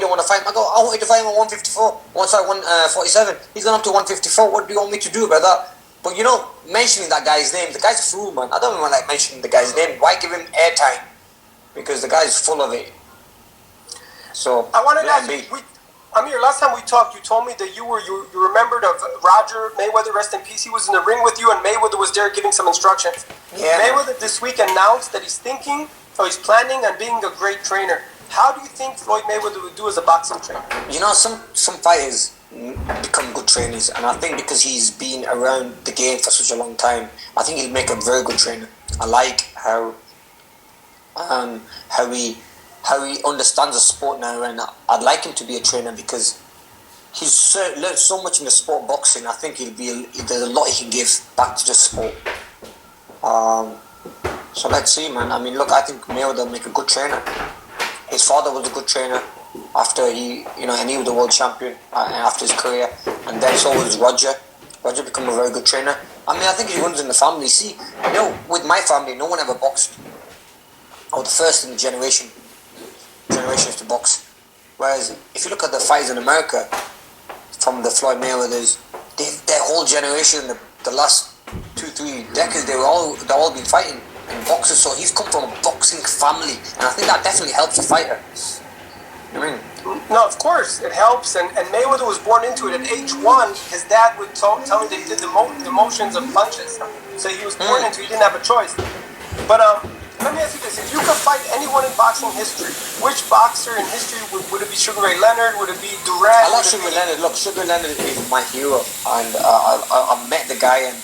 didn't want to fight him. I go, I wanted to fight him at 154. 147. He's gone up to 154. What do you want me to do about that? But you know, mentioning that guy's name, the guy's a fool, man. I don't even like mentioning the guy's name. Why give him airtime? Because the guy's full of it. So I wanted to ask you, Amir, last time we talked, you told me that you remembered of Roger Mayweather, rest in peace. He was in the ring with you, and Mayweather was there giving some instructions. Yeah. Mayweather this week announced that he's planning on being a great trainer. How do you think Floyd Mayweather would do as a boxing trainer? You know, some fighters become good trainers, and I think because he's been around the game for such a long time, I think he'll make a very good trainer. I like how he understands the sport now, and I'd like him to be a trainer because he's learned so much in the sport of boxing. I think there's a lot he can give back to the sport. So let's see, man. I mean, look, I think Mayweather will make a good trainer. His father was a good trainer after he was the world champion after his career, and then so was Roger. Roger became a very good trainer. I mean, I think he runs in the family. See, you know, with my family, no one ever boxed. I was the first in the generations to box. Whereas if you look at the fights in America, from the Floyd Mayweathers, their whole generation, the last 2-3 decades, they've all been fighting and boxers. So he's come from a boxing family, and I think that definitely helps a fighter. You know what I mean? No, of course it helps, and Mayweather was born into it. At age 1, his dad would tell me that he did the motions of punches. So he was born into it. He didn't have a choice. But let me ask you this: if you could fight anyone in boxing history, which boxer in history would it be? Sugar Ray Leonard? Would it be Durant? I like Sugar Ray Leonard. Look, Sugar Ray Leonard is my hero, and I met the guy, and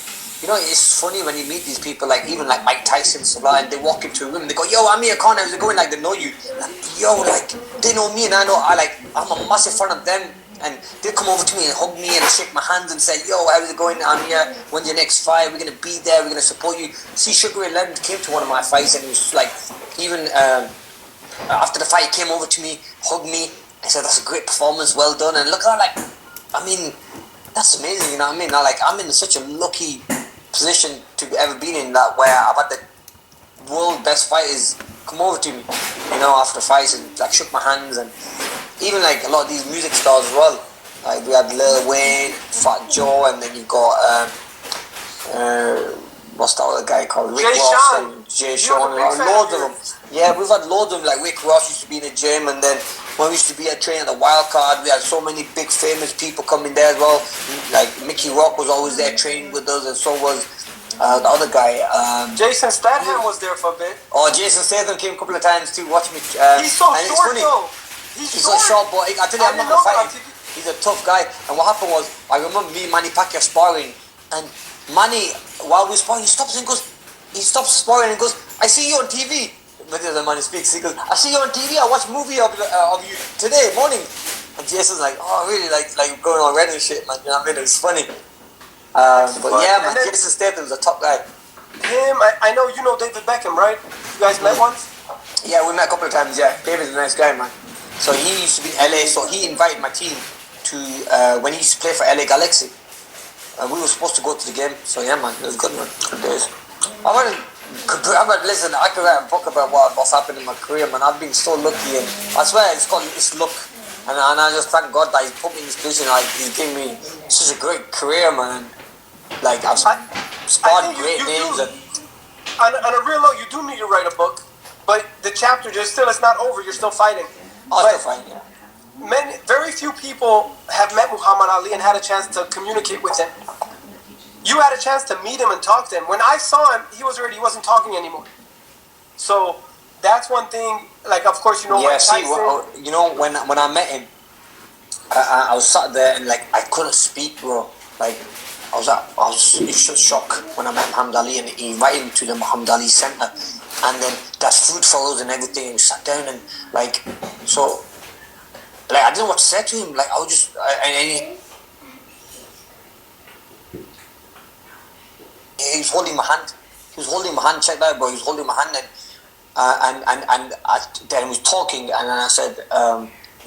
you know, it's funny when you meet these people, like even like Mike Tyson, and they walk into a room and they go, "Yo, Amir Khan," how's it going? Like they know you. Like, yo, like they know me, and I'm a massive fan of them. And they come over to me and hug me and shake my hands and say, "Yo, how's it going, Amir? When's your next fight? We're gonna be there. We're gonna support you." See, Sugar Ray Leonard came to one of my fights, and he was like, even after the fight, he came over to me, hugged me, and said, "That's a great performance, well done." And look at that, like, I mean, that's amazing, you know what I mean? I'm in such a lucky position to ever been in that, where I've had the world best fighters come over to me, you know, after fights, and like shook my hands, and even like a lot of these music stars as well. Like we had Lil Wayne, Fat Joe, and then you got what's that other guy called? Rick Ross, Jay Sean, loads of them. Yeah, we've had loads of them. Like Rick Ross used to be in the gym, and then when we used to be at training at the Wild Card, we had so many big famous people coming there as well. Like Mickey Rock was always there training with us, and so was the other guy. Jason Statham was there for a bit. Oh, Jason Statham came a couple of times to watch me. He's so short though. He's so short, but I tell you, I'm not gonna fight him. He's a tough guy. And what happened was, I remember me and Manny Pacquiao sparring, and Manny, while we were sparring, he stops sparring and goes, "I see you on TV." But the Manny speaks, he goes, "I see you on TV. I watched a movie of you today morning." And Jason's like, "Oh, really? Like going on red and shit, man." You know what I mean? It was funny. But yeah, man, Jason Statham's a top guy. Him, I know you know David Beckham, right? You guys met once? Yeah, we met a couple of times. Yeah, David's a nice guy, man. So he used to be in LA, so he invited my team to when he used to play for LA Galaxy, and we were supposed to go to the game. So yeah, man, it was good, man. Good days. Listen, I could write a book about what's happened in my career, man. I've been so lucky, and I swear it's luck, and I just thank God that He's put me in this position. Like He's given me such a great career, man. Like I've sparred great names. On a real note, you do need to write a book, but the chapter it's not over. You're still fighting. Still fighting, yeah. Very few people have met Muhammad Ali and had a chance to communicate with him. You had a chance to meet him and talk to him. When I saw him, he wasn't talking anymore. So that's one thing. Like, of course, you know. Yeah, see, you know, when I met him, I was sat there and like I couldn't speak, bro. Like I was in shock when I met Muhammad Ali, and he invited me to the Muhammad Ali Center, and then got food for us and everything. And we sat down and like so. Like I didn't know what to say to him. Like I was just he was holding my hand. He was holding my hand. Check that out, bro. He was holding my hand, and then he was talking, and then I said,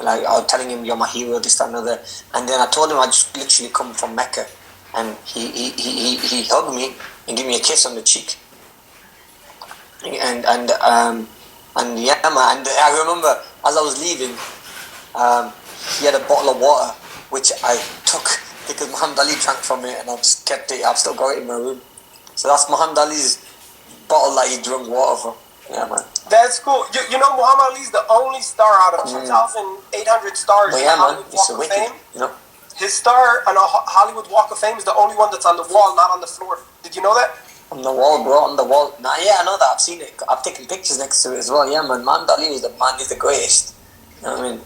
like I was telling him, "You're my hero," this, that, and another. And then I told him I just literally come from Mecca, and he hugged me and gave me a kiss on the cheek. And yeah, man. And I remember as I was leaving. he had a bottle of water, which I took because Muhammed Ali drank from it, and I've just kept it. I've still got it in my room. So that's Muhammed Ali's bottle that he drank water from. Yeah, man. That's cool. You know, Muhammad Ali's the only star out of 2,800 stars in the Hollywood Walk of Fame. You know? His star on a Hollywood Walk of Fame is the only one that's on the wall, not on the floor. Did you know that? On the wall, bro. On the wall. Nah, yeah, I know that. I've seen it. I've taken pictures next to it as well. Yeah, man. Muhammad Ali was the man. He's the greatest. You know what I mean?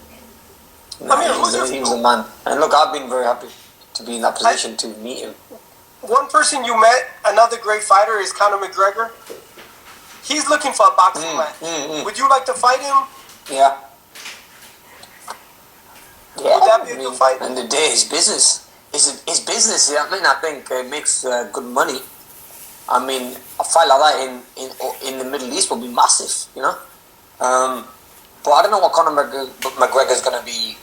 Nah, he was a man. And look, I've been very happy to be in that position to meet him. One person you met, another great fighter, is Conor McGregor. He's looking for a boxing match. Would you like to fight him? Yeah. Yeah. Would that be a good fight? End of the day, it's business. It's business. Yeah, I mean, I think it makes good money. I mean, a fight like that in the Middle East will be massive, you know. But I don't know what Conor McGregor is going to be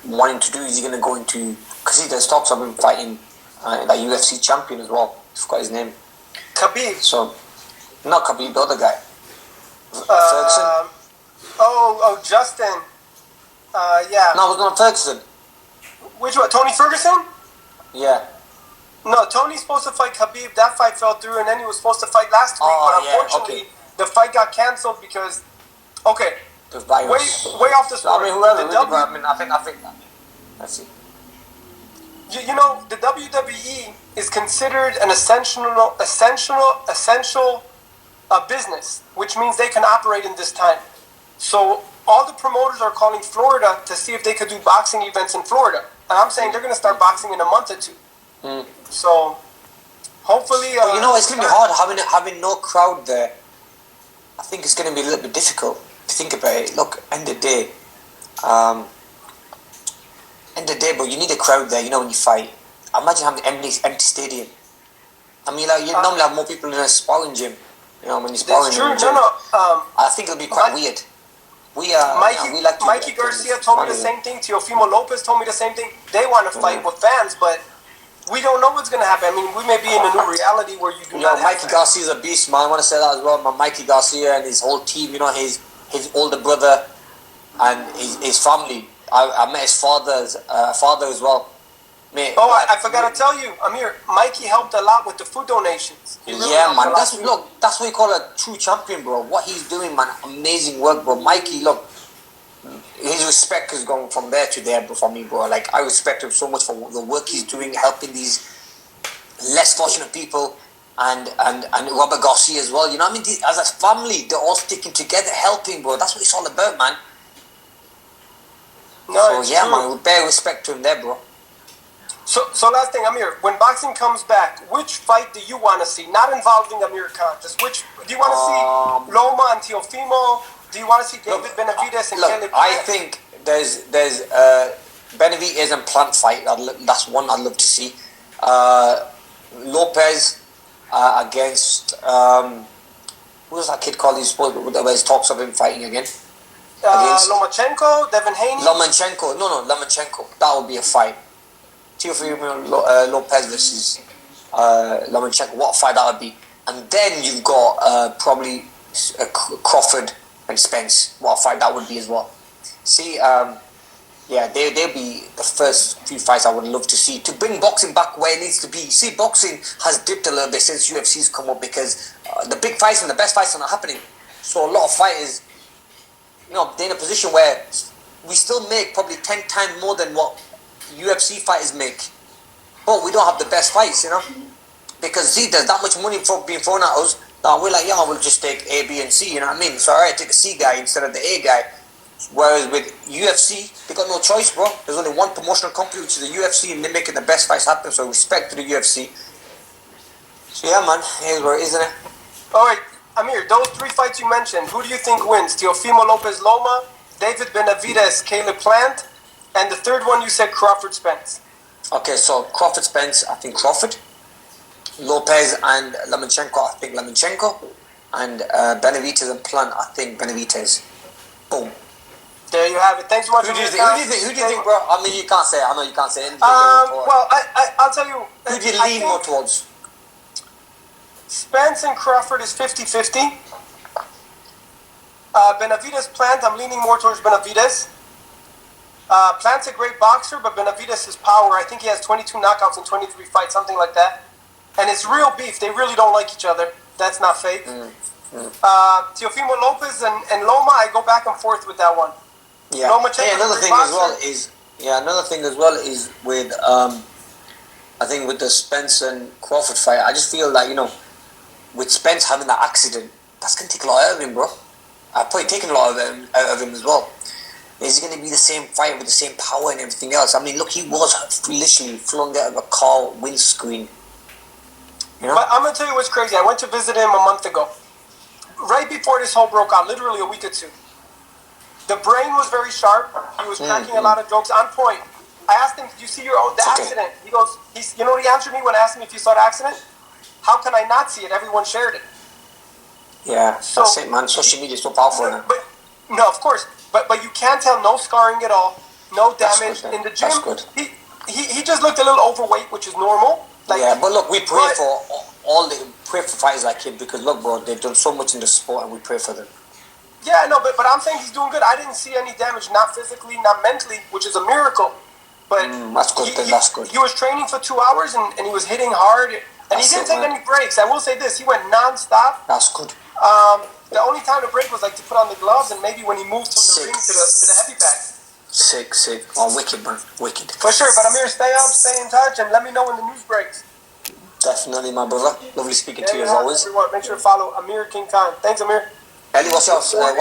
wanting to do. Is he going to go into, because there's talks of him fighting that UFC champion as well. I forgot his name. Khabib. So, not Khabib, the other guy. Ferguson. Justin. Yeah. No, it was not Ferguson. Which one? Tony Ferguson? Yeah. No, Tony's supposed to fight Khabib. That fight fell through, and then he was supposed to fight last week. But unfortunately, the fight got cancelled because. Okay. Way off the story. I mean, whoever. I think. Let's see. You know, the WWE is considered an essential business, which means they can operate in this time. So all the promoters are calling Florida to see if they could do boxing events in Florida, and I'm saying they're going to start boxing in a month or two. So hopefully, but you know, it's going to be hard having no crowd there. I think it's going to be a little bit difficult to think about it. Look, end of the day. But you need a crowd there, you know, when you fight. Imagine having an empty stadium. I mean, like, you normally have more people in a sparring gym. You know, when you're sparring in a gym. I think it'll be quite weird. Mikey Garcia told me the same thing. Teofimo Lopez told me the same thing. They want to fight with fans, but we don't know what's going to happen. I mean, we may be in a new reality where you do not have Mikey Garcia's a beast, man. I want to say that as well. Mikey Garcia and his whole team, you know, his older brother and his family. I met his father as well. Mate, I forgot to tell you, Amir, Mikey helped a lot with the food donations. Really man. That's what you call a true champion, bro. What he's doing, man, amazing work, bro. Mikey, look, his respect is going from there to there, bro, for me, bro. Like, I respect him so much for the work he's doing, helping these less fortunate people, and Robert Garcia as well. You know what I mean? As a family, they're all sticking together, helping, bro. That's what it's all about, man. No, so yeah, man, we bear respect to him there, bro. So last thing, Amir, when boxing comes back, which fight do you want to see? Not involving Amir Khan. Just which do you want to see? Loma and Teofimo? Do you want to see David Benavidez and Kelly? I think there's Benavidez and Plant fight. That's one I'd love to see. Lopez against who was that kid called? There's talks of him fighting again. Lomachenko, Devin Haney. Lomachenko. Lomachenko. That would be a fight. Teofimo Lopez versus Lomachenko. What a fight that would be. And then you've got probably Crawford and Spence. What a fight that would be as well. See, they'll be the first few fights I would love to see to bring boxing back where it needs to be. See, boxing has dipped a little bit since UFC's come up because the big fights and the best fights are not happening. So a lot of fighters, you know, they're in a position where we still make probably 10 times more than what UFC fighters make, but we don't have the best fights, you know, because see, there's that much money being thrown at us that we're like, we'll just take A, B, and C, you know what I mean? So alright, take a C guy instead of the A guy. Whereas with UFC, they got no choice, bro. There's only one promotional company, which is the UFC, and they're making the best fights happen. So respect to the UFC. So yeah, man, here's where it is, isn't it? All right, Amir, those three fights you mentioned, who do you think wins? Teofimo Lopez Loma, David Benavidez, Caleb Plant, and the third one you said Crawford Spence. Okay, so Crawford Spence, I think Crawford. Lopez and Lomachenko, I think Lomachenko. And Benavidez and Plant, I think Benavidez. Boom. There you have it. Thanks so much. Who do you think, bro? I mean, you can't say it. I know you can't say it. Well, I'll tell you. Who do you lean more towards? Spence and Crawford is 50-50. Benavidez Plant, I'm leaning more towards Benavidez. Plant's a great boxer, but Benavidez' his power. I think he has 22 knockouts in 23 fights, something like that. And it's real beef. They really don't like each other. That's not fake. Teofimo Lopez and Loma, I go back and forth with that one. Yeah. Lomachenko, Another thing as well is with I think with the Spence and Crawford fight, I just feel like, you know, with Spence having that accident, that's gonna take a lot out of him, bro. I've probably taken a lot out of him as well. Is it going to be the same fight with the same power and everything else? I mean, look, he was literally flung out of a car windscreen. You know? But I'm going to tell you what's crazy. I went to visit him a month ago. Right before this whole broke out, literally a week or two. The brain was very sharp. He was cracking a lot of jokes on point. I asked him, did you see the accident? He goes, you know what he answered me when I asked him if he saw the accident? How can I not see it? Everyone shared it. Yeah, that's it, man. Social media is so powerful now. But, no, of course. But you can't tell, no scarring at all, no damage in the gym. That's good. He just looked a little overweight, which is normal. Like, yeah, but look, we pray for fighters like him because look, bro, they've done so much in the sport, and we pray for them. Yeah, no, but I'm saying he's doing good. I didn't see any damage, not physically, not mentally, which is a miracle. But that's good. That's good. He was training for 2 hours and he was hitting hard, and he didn't take any breaks. I will say this: he went non-stop. That's good. The only time to break was like to put on the gloves and maybe when he moved from the ring to the heavy bags. Sick. Oh, wicked, man. Wicked. For sure. But Amir, stay up, stay in touch, and let me know when the news breaks. Definitely, my brother. Lovely speaking to you as always. Everyone, make sure to follow Amir King Khan. Thanks, Amir. Elie, what's else?